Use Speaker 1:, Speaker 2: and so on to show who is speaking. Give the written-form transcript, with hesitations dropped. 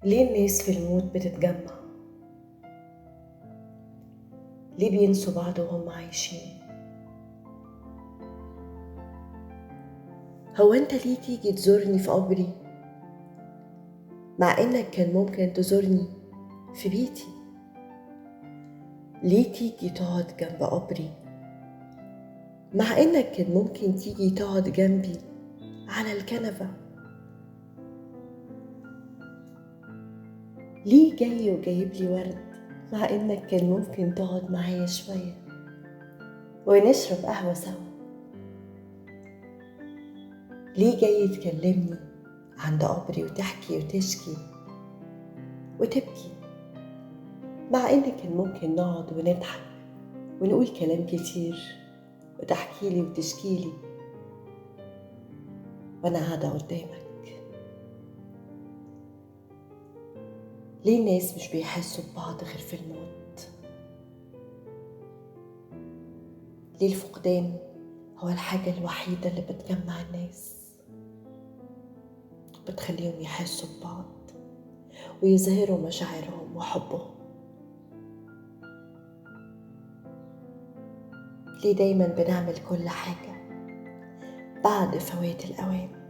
Speaker 1: ليه الناس في الموت بتتجمع؟ ليه بينسوا بعض وهم عايشين؟ هو انت ليه تيجي تزورني في قبري مع انك كان ممكن تزورني في بيتي؟ ليه تيجي تقعد جنب قبري مع انك كان ممكن تيجي تقعد جنبي على الكنبة؟ ليه جاي وجايب لي ورد مع انك كان ممكن تقعد معايا شوية ونشرب قهوة سوا؟ ليه جاي تكلمني عند قبري وتحكي وتشكي وتبكي مع ان كان ممكن نقعد ونضحك ونقول كلام كتير وتحكيلي وتشكيلي وانا قاعدة قدامك؟ ليه الناس مش بيحسوا ببعض غير في الموت؟ ليه الفقدان هو الحاجة الوحيدة اللي بتجمع الناس بتخليهم يحسوا ببعض ويظهروا مشاعرهم وحبهم؟ ليه دايما بنعمل كل حاجة بعد فوات الأوان؟